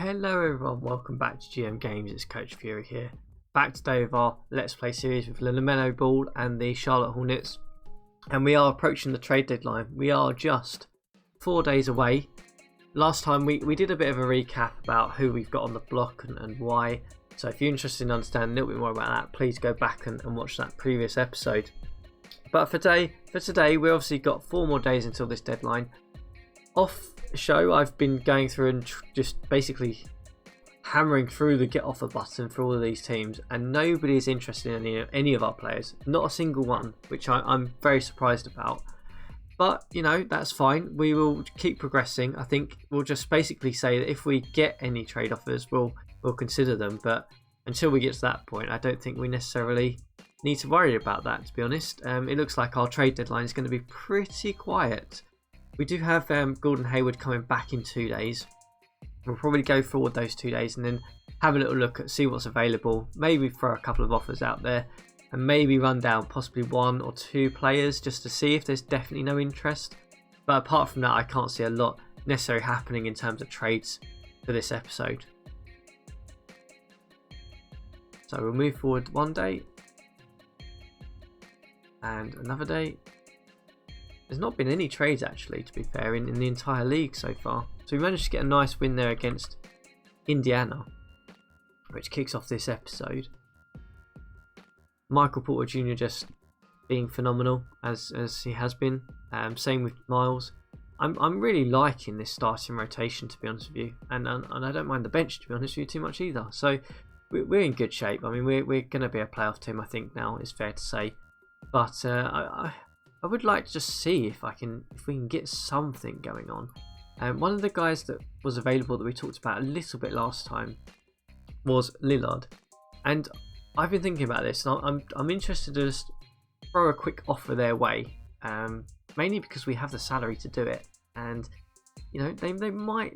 Hello everyone, welcome back to GM Games. It's CoachFury here. Back today with our Let's Play series with LaMelo Ball and the Charlotte Hornets. And we are approaching the trade deadline. We are just 4 days away. Last time we did a bit of a recap about who we've got on the block and why. So if you're interested in understanding a little bit more about that, please go back and watch that previous episode. But for today, we obviously got 4 more days until this deadline. Off show, I've been going through and just basically hammering through the get offer button for all of these teams, and nobody is interested in any of our players, not a single one, which I'm very surprised about. But you know, that's fine, we will keep progressing. I think we'll just basically say that if we get any trade offers, we'll consider them, but until we get to that point, I don't think we necessarily need to worry about that, to be honest. It looks like our trade deadline is going to be pretty quiet. We do have Gordon Hayward coming back in 2 days. We'll probably go forward those 2 days and then have a little look at see what's available. Maybe throw a couple of offers out there and maybe run down possibly 1 or 2 players just to see if there's definitely no interest. But apart from that, I can't see a lot necessarily happening in terms of trades for this episode. So we'll move forward 1 day and another day. There's not been any trades actually, to be fair, in the entire league so far. So we managed to get a nice win there against Indiana, which kicks off this episode. Michael Porter Jr. just being phenomenal as he has been. Same with Miles. I'm really liking this starting rotation, to be honest with you, and I don't mind the bench, to be honest with you, too much either. So we're in good shape. I mean, we're going to be a playoff team, I think now is fair to say. But I would like to just see if we can get something going on. One of the guys that was available that we talked about a little bit last time was Lillard, and I've been thinking about this. And I'm interested to just throw a quick offer their way, mainly because we have the salary to do it, and you know they might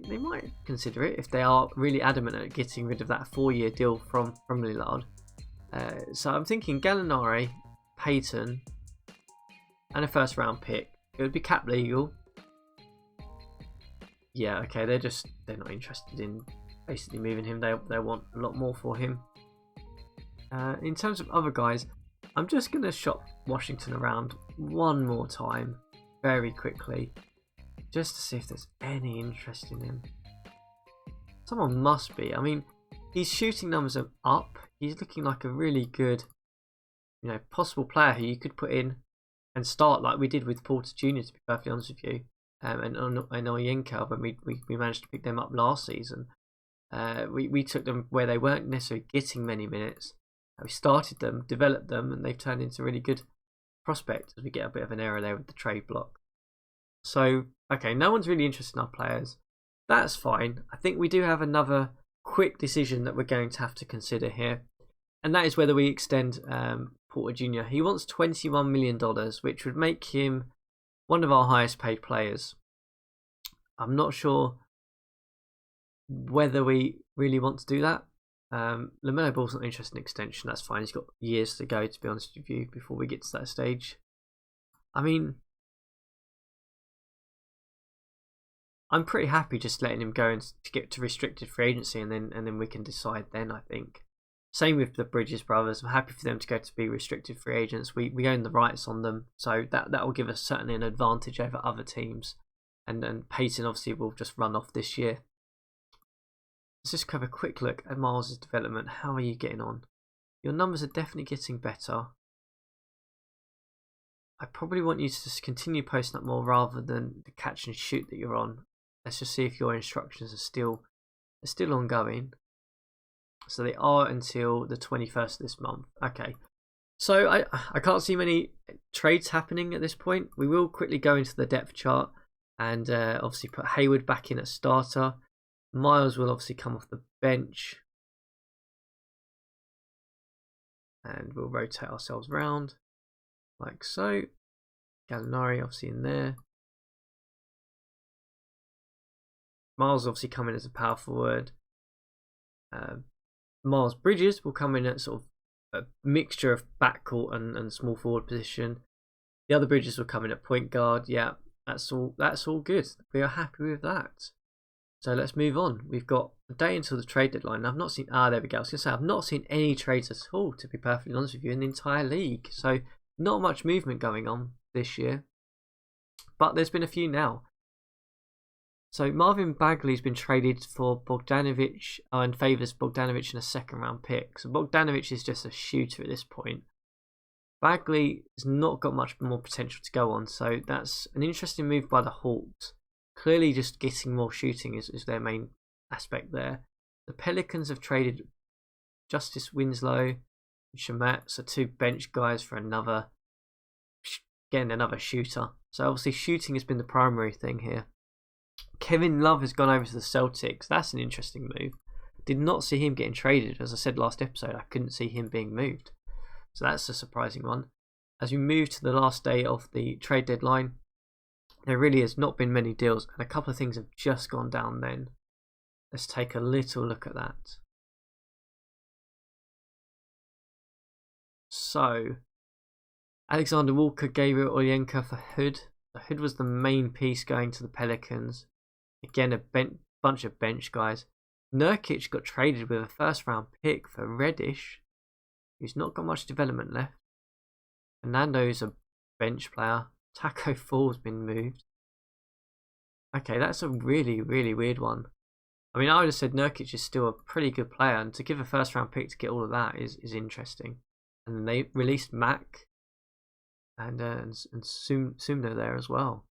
consider it if they are really adamant at getting rid of that 4-year deal from Lillard. So I'm thinking Gallinari, Payton, and a first round pick. It would be cap legal. Yeah, okay, they're not interested in basically moving him. They want a lot more for him. In terms of other guys, I'm just going to shop Washington around one more time very quickly just to see if there's any interest in him. Someone must be. I mean, his shooting numbers are up. He's looking like a really good, you know, possible player who you could put in and start like we did with Porter Jr., to be perfectly honest with you, and Oyenka when we managed to pick them up last season. We took them where they weren't necessarily getting many minutes. We started them, developed them, and they've turned into really good prospects as we get a bit of an error there with the trade block. So, okay, no one's really interested in our players. That's fine. I think we do have another quick decision that we're going to have to consider here, and that is whether we extend Porter Jr. He wants $21 million, which would make him one of our highest paid players. I'm not sure whether we really want to do that. LaMelo Ball's not interested in extension. That's fine. He's got years to go, to be honest with you, before we get to that stage. I mean, I'm pretty happy just letting him go and to get to restricted free agency, and then we can decide then, I think. Same with the Bridges brothers. I'm happy for them to go to be restricted free agents. We own the rights on them, so that will give us certainly an advantage over other teams. And Payton obviously will just run off this year. Let's just have a quick look at Miles' development. How are you getting on? Your numbers are definitely getting better. I probably want you to just continue posting up more rather than the catch and shoot that you're on. Let's just see if your instructions are still ongoing. So they are until the 21st of this month. Okay. So I can't see many trades happening at this point. We will quickly go into the depth chart and obviously put Hayward back in at starter. Miles will obviously come off the bench. And we'll rotate ourselves round like so. Gallinari obviously in there. Miles obviously coming as a power forward. Miles Bridges will come in at sort of a mixture of backcourt and small forward position. The other Bridges will come in at point guard. Yeah, that's all good. We are happy with that. So let's move on. We've got a day until the trade deadline. I've not seen, there we go. I was going to say, I've not seen any trades at all, to be perfectly honest with you, in the entire league. So not much movement going on this year. But there's been a few now. So Marvin Bagley's been traded for Bogdanovic and favours Bogdanovic in a second round pick. So Bogdanovic is just a shooter at this point. Bagley has not got much more potential to go on. So that's an interesting move by the Hawks. Clearly just getting more shooting is their main aspect there. The Pelicans have traded Justice Winslow and Shamet, so 2 bench guys for another shooter. So obviously shooting has been the primary thing here. Kevin Love has gone over to the Celtics. That's an interesting move. Did not see him getting traded. As I said last episode, I couldn't see him being moved. So that's a surprising one. As we move to the last day of the trade deadline, there really has not been many deals, and a couple of things have just gone down then. Let's take a little look at that. So, Alexander Walker, Gabriel Olyenka for Hood. The Hood was the main piece going to the Pelicans. Again, a bunch of bench guys. Nurkic got traded with a first round pick for Reddish, who's not got much development left. Fernando's a bench player. Taco Fall's been moved. Okay, that's a really, really weird one. I mean, I would have said Nurkic is still a pretty good player, and to give a first round pick to get all of that is interesting. And then they released Mac and Sumno there as well.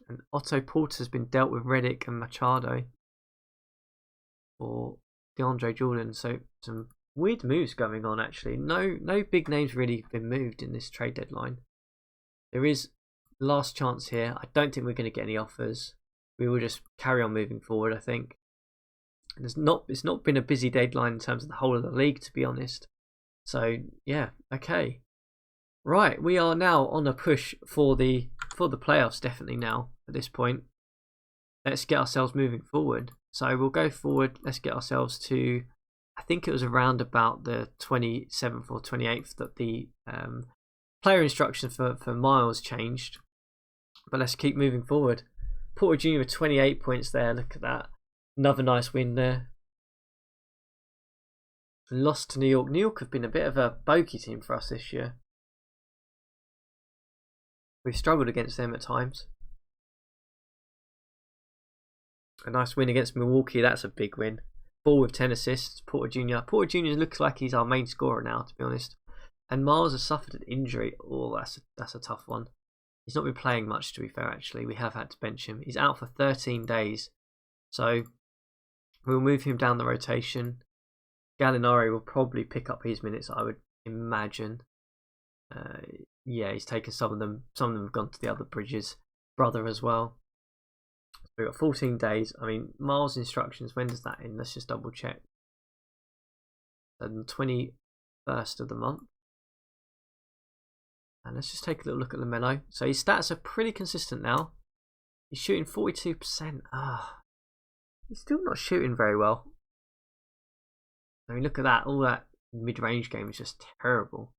And Otto Porter's been dealt with Redick and Machado for DeAndre Jordan. So some weird moves going on actually. No big names really been moved in this trade deadline. There is last chance here. I don't think we're going to get any offers. We will just carry on moving forward, I think. And it's not been a busy deadline in terms of the whole of the league, to be honest. So yeah, okay. Right, we are now on a push for the playoffs, definitely now at this point. Let's get ourselves moving forward. So we'll go forward. Let's get ourselves to, I think it was around about the 27th or 28th that the player instructions for Miles changed. But let's keep moving forward. Porter Jr. with 28 points there. Look at that. Another nice win there. Lost to New York. New York have been a bit of a bogey team for us this year. We've struggled against them at times. A nice win against Milwaukee. That's a big win. Ball with 10 assists. Porter Jr. Porter Jr. looks like he's our main scorer now, to be honest. And Miles has suffered an injury. Oh, that's a tough one. He's not been playing much, to be fair, actually. We have had to bench him. He's out for 13 days. So we'll move him down the rotation. Gallinari will probably pick up his minutes, I would imagine. Yeah, he's taken some of them. Some of them have gone to the other Bridges brother as well. So we've got 14 days. I mean, Miles' instructions, when does that end? Let's just double check. The 21st of the month. And let's just take a little look at LaMelo. So his stats are pretty consistent now. He's shooting 42%. He's still not shooting very well. I mean, look at that. All that mid-range game is just terrible.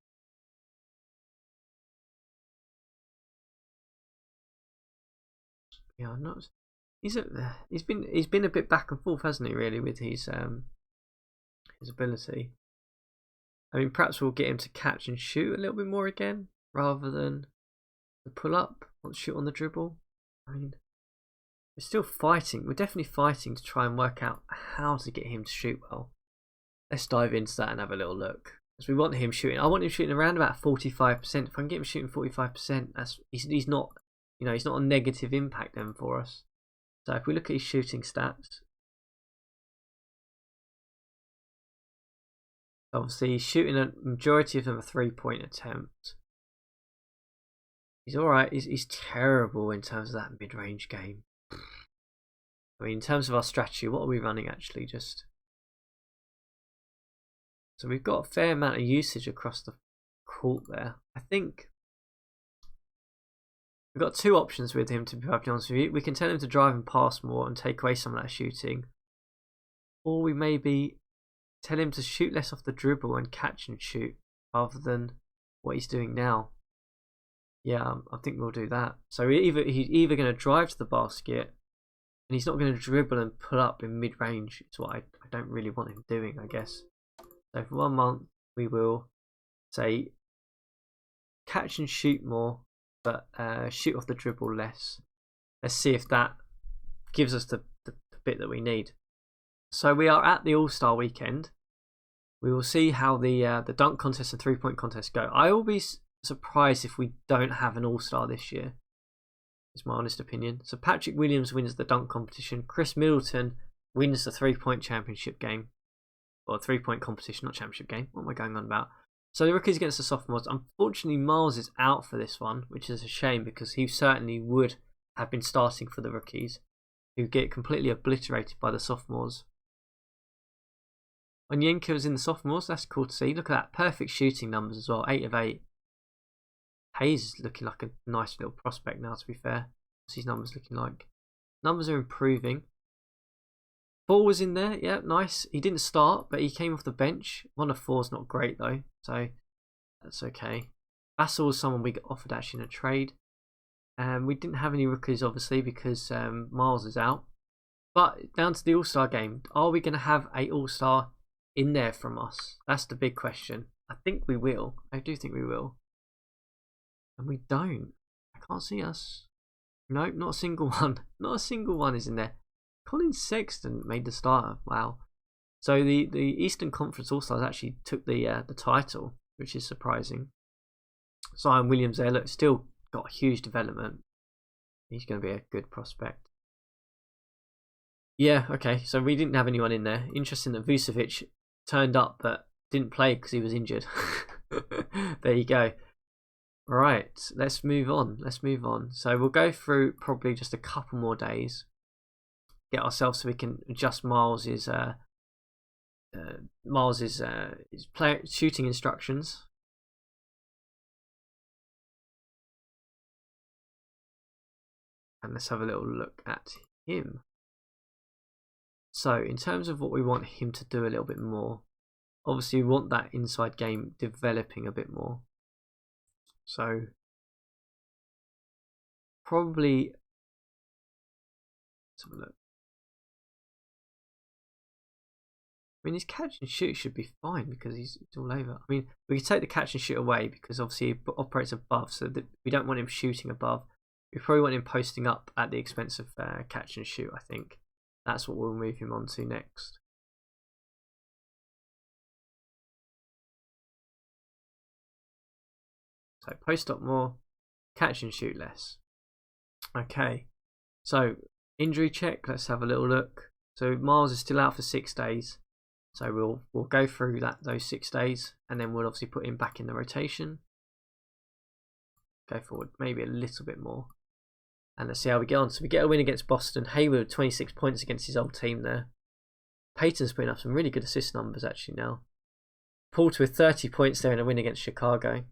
Yeah, I'm not. He's been a bit back and forth, hasn't he? Really, with his ability. I mean, perhaps we'll get him to catch and shoot a little bit more again, rather than the pull up or shoot on the dribble. I mean, we're still fighting. We're definitely fighting to try and work out how to get him to shoot well. Let's dive into that and have a little look. Because we want him shooting. I want him shooting around about 45%. If I can get him shooting 45%, he's not, he's not a negative impact then for us. So if we look at his shooting stats, obviously he's shooting a majority of them a 3-point attempt. He's alright. He's terrible in terms of that mid-range game. I mean, in terms of our strategy, what are we running actually? So we've got a fair amount of usage across the court there. I think we've got two options with him, to be perfectly honest with you. We can tell him to drive and pass more and take away some of that shooting. Or we maybe tell him to shoot less off the dribble and catch and shoot rather than what he's doing now. Yeah, I think we'll do that. So he's either going to drive to the basket And he's not going to dribble and pull up in mid-range. It's what I don't really want him doing, I guess. So for 1 month, we will say catch and shoot more, but shoot off the dribble less. Let's see if that gives us the bit that we need. So we are at the All-Star weekend. We will see how the dunk contest and 3-point contest go. I will be surprised if we don't have an All-Star this year. Is my honest opinion. So Patrick Williams wins the dunk competition. Chris Middleton wins the 3-point championship game. Or 3-point competition, not championship game. What am I going on about? So the rookies against the sophomores. Unfortunately, Miles is out for this one, which is a shame because he certainly would have been starting for the rookies, who get completely obliterated by the sophomores. Onyenka was in the sophomores. That's cool to see. Look at that. Perfect shooting numbers as well. 8 of 8. Hayes is looking like a nice little prospect now, to be fair. What's his numbers looking like? Numbers are improving. Ball was in there. Yeah, nice. He didn't start, but he came off the bench. 1 of 4 is not great, though. So, that's okay. Vassell was someone we got offered actually in a trade. We didn't have any rookies, obviously, because Miles is out. But down to the All-Star game. Are we going to have a All-Star in there from us? That's the big question. I think we will. I do think we will. And we don't. I can't see us. Nope, not a single one. Not a single one is in there. Colin Sexton made the starter. Wow. So the Eastern Conference All-Stars actually took the title, which is surprising. Zion Williams there, look, still got huge development. He's going to be a good prospect. Yeah, okay. So we didn't have anyone in there. Interesting that Vucevic turned up but didn't play because he was injured. There you go. Right, let's move on. So we'll go through probably just a couple more days. Get ourselves so we can adjust Miles's player shooting instructions. And let's have a little look at him. So in terms of what we want him to do a little bit more, obviously we want that inside game developing a bit more. So probably let's have a look. I mean, his catch and shoot should be fine because he's all over. I mean, we could take the catch and shoot away because obviously he operates above, so that we don't want him shooting above. We probably want him posting up at the expense of catch and shoot. I think that's what we'll move him on to next. So post up more, catch and shoot less. Okay, so injury check. Let's have a little look. So Miles is still out for 6 days. So we'll go through those 6 days, and then we'll obviously put him back in the rotation. Go forward maybe a little bit more, and let's see how we get on. So we get a win against Boston. Hayward 26 points against his old team there. Peyton's putting up some really good assist numbers actually now. Porter with 30 points there in a win against Chicago.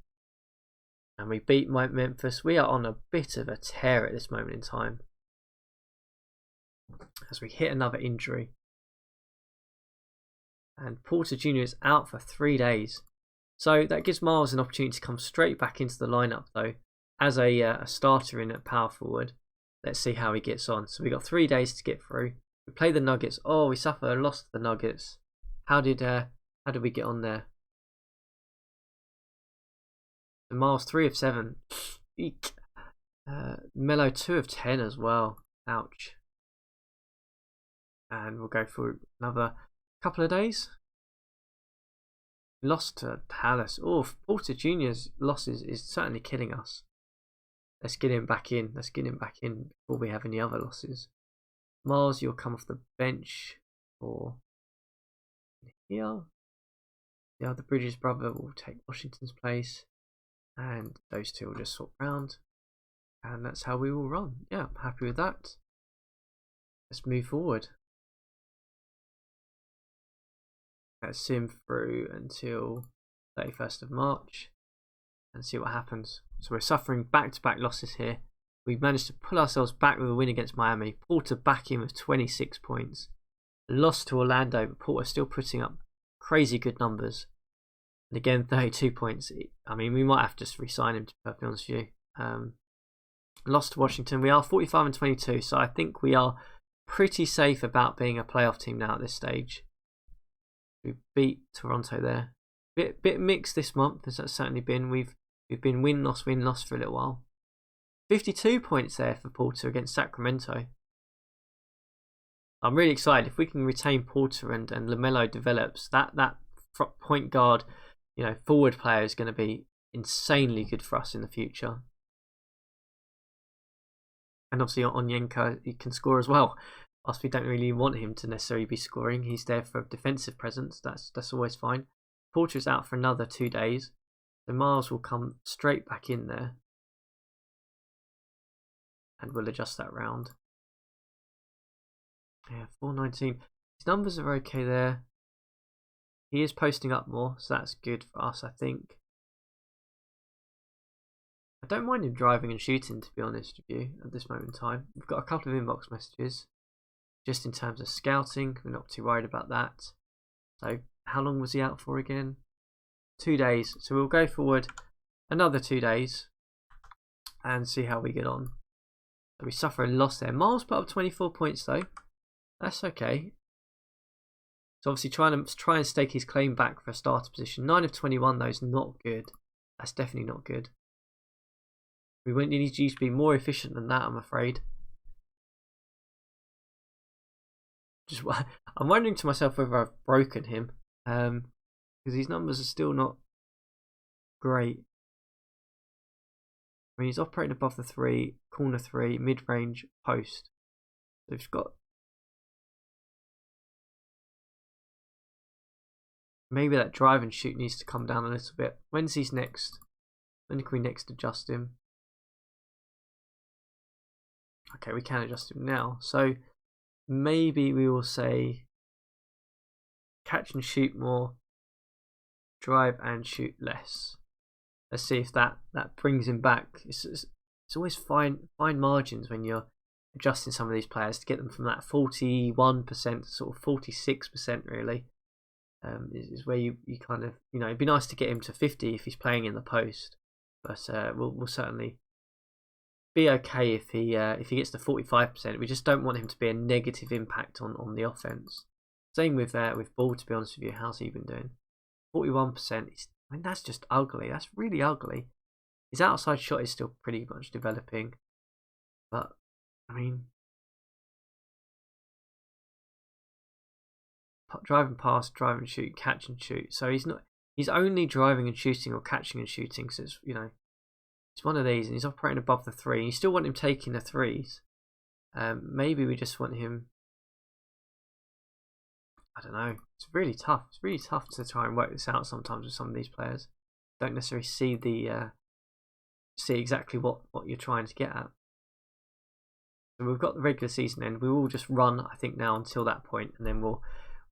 And we beat Memphis. We are on a bit of a tear at this moment in time, as we hit another injury. And Porter Jr. is out for 3 days. So that gives Miles an opportunity to come straight back into the lineup, though, as a starter in at power forward. Let's see how he gets on. So we got 3 days to get through. We play the Nuggets. Oh, we suffer a loss to the Nuggets. How did we get on there? Miles 3 of 7. Eek. Melo 2 of 10 as well. Ouch. And we'll go for another couple of days. Lost to Dallas. Oh, Porter Jr.'s losses is certainly killing us. Let's get him back in. Before we have any other losses. Miles, you'll come off the bench for here. The other Bridges brother will take Washington's place. And those two will just swap round. And that's how we will run. Yeah, I'm happy with that. Let's move forward. Let's see him through until 31st of March and see what happens. So we're suffering back-to-back losses here. We've managed to pull ourselves back with a win against Miami. Porter back in with 26 points. Lost to Orlando, but Porter still putting up crazy good numbers. And again, 32 points. I mean, we might have to just re-sign him, to be perfectly honest with you. Lost to Washington. We are 45 and 22, so I think we are pretty safe about being a playoff team now at this stage. We beat Toronto there. Bit mixed this month, as that's certainly been. We've been win loss for a little while. 52 points there for Porter against Sacramento. I'm really excited if we can retain Porter and LaMelo develops. That point guard, forward player is going to be insanely good for us in the future. And obviously Onyenko, he can score as well. Whilst we don't really want him to necessarily be scoring, he's there for a defensive presence. That's always fine. Porter's out for another 2 days. So Miles will come straight back in there. And we'll adjust that round. Yeah, 419. His numbers are okay there. He is posting up more, so that's good for us, I think. I don't mind him driving and shooting, to be honest with you, at this moment in time. We've got a couple of inbox messages. Just in terms of scouting, we're not too worried about that. So, how long was he out for again? 2 days. So we'll go forward another 2 days and see how we get on. So we suffer a loss there. Miles put up 24 points though. That's okay. So obviously try and stake his claim back for a starter position. 9 of 21 though is not good. That's definitely not good. We won't need to be more efficient than that, I'm afraid. I'm wondering to myself whether I've broken him, because these numbers are still not great. I mean, he's operating above the 3, corner 3, mid-range, post. So we've got maybe that drive and shoot needs to come down a little bit. When's he's next? When can we next adjust him? Okay, we can adjust him now. So maybe we will say catch and shoot more, drive and shoot less. Let's see if that brings him back. It's always fine margins when you're adjusting some of these players to get them from that 41% to sort of 46% really. Is where you kind of, it'd be nice to get him to 50 if he's playing in the post, but we'll certainly be okay if he gets to 45%. We just don't want him to be a negative impact on the offense. Same with Ball, to be honest with you. How's he been doing? 41%. I mean, that's just ugly. That's really ugly. His outside shot is still pretty much developing, but I mean, driving past, drive and shoot, catch and shoot. So he's only driving and shooting or catching and shooting. So it's it's one of these, and he's operating above the 3. You still want him taking the 3s. Maybe we just want him. I don't know. It's really tough. It's really tough to try and work this out sometimes with some of these players. Don't necessarily see exactly what you're trying to get at. So we've got the regular season end. We will just run, I think, now until that point, and then we'll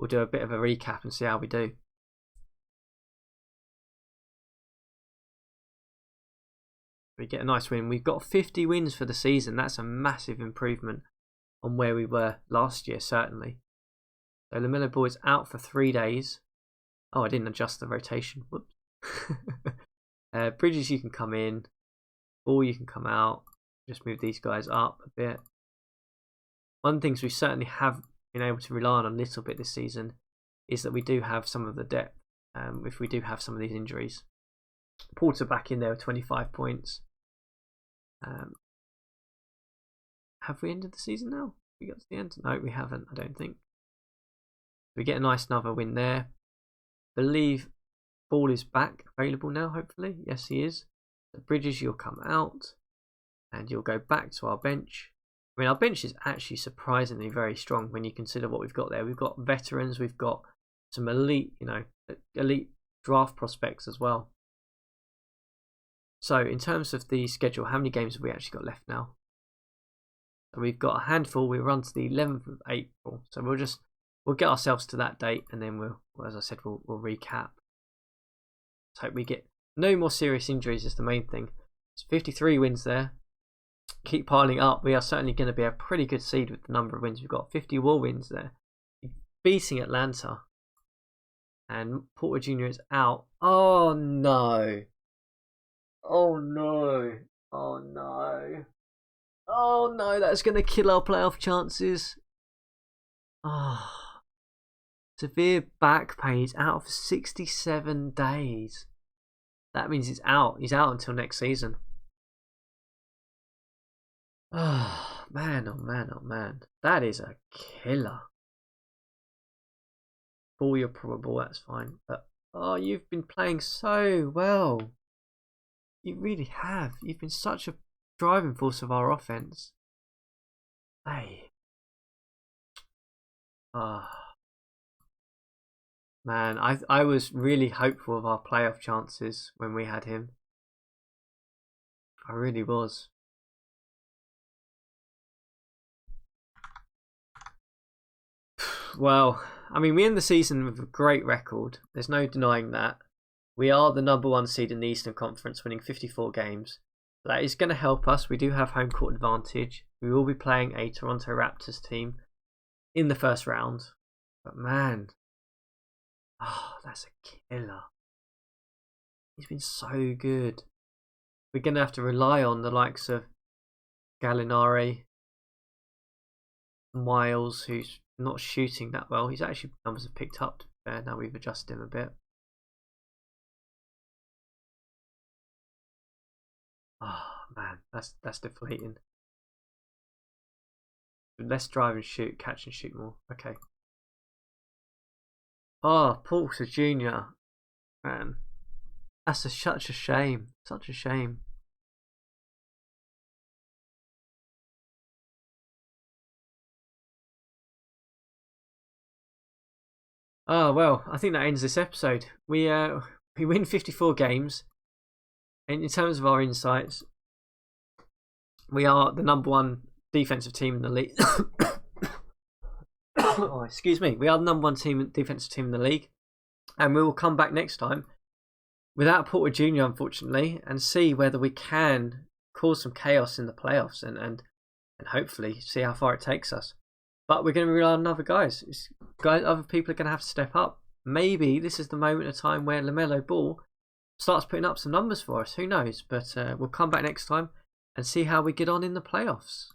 do a bit of a recap and see how we do. We get a nice win. We've got 50 wins for the season. That's a massive improvement on where we were last year, certainly. So LaMelo Ball is out for 3 days. Oh, I didn't adjust the rotation. Whoops. Bridges, you can come in. Ball, you can come out. Just move these guys up a bit. One of the things we certainly have been able to rely on a little bit this season is that we do have some of the depth if we do have some of these injuries. Porter back in there with 25 points. Have we ended the season now? We got to the end? No, we haven't, I don't think. We get a nice another win there. I believe Ball is back available now, hopefully. Yes, he is. So Bridges, you'll come out and you'll go back to our bench. I mean, our bench is actually surprisingly very strong when you consider what we've got there. We've got veterans, we've got some elite, elite draft prospects as well. So in terms of the schedule, how many games have we actually got left now? So we've got a handful. We run to the 11th of April. So we'll get ourselves to that date, and then we'll as I said, we'll recap. Let's hope we get no more serious injuries is the main thing. It's 53 wins there. Keep piling up. We are certainly going to be a pretty good seed with the number of wins we've got. 50 more wins there. Beating Atlanta. And Porter Jr. is out. Oh no. Oh no. Oh no. Oh no, that's going to kill our playoff chances. Oh, severe back pain. He's out for 67 days. That means he's out. He's out until next season. Oh, man, oh man, oh man. That is a killer. Ball, you're probable, that's fine. But, oh, you've been playing so well. You really have. You've been such a driving force of our offense. Hey. Ah. Man, I was really hopeful of our playoff chances when we had him. I really was. Well, I mean, we end the season with a great record. There's no denying that. We are the #1 seed in the Eastern Conference, winning 54 games. That is going to help us. We do have home court advantage. We will be playing a Toronto Raptors team in the first round. But man, oh, that's a killer. He's been so good. We're going to have to rely on the likes of Gallinari, Miles, who's not shooting that well. He's actually, numbers have picked up there. Now we've adjusted him a bit. Oh man, that's deflating. Less drive and shoot, catch and shoot more. Okay. Oh, Porter Jr. Man, that's such a shame. Such a shame. Oh well, I think that ends this episode. We win 54 games. And in terms of our insights, we are the #1 defensive team in the league. Oh, excuse me. We are the #1 defensive team in the league, and we will come back next time without Porter Jr. unfortunately, and see whether we can cause some chaos in the playoffs and hopefully see how far it takes us. But we're going to rely on other guys. Other people are going to have to step up. Maybe this is the moment of time where LaMelo Ball starts putting up some numbers for us. Who knows? But we'll come back next time and see how we get on in the playoffs.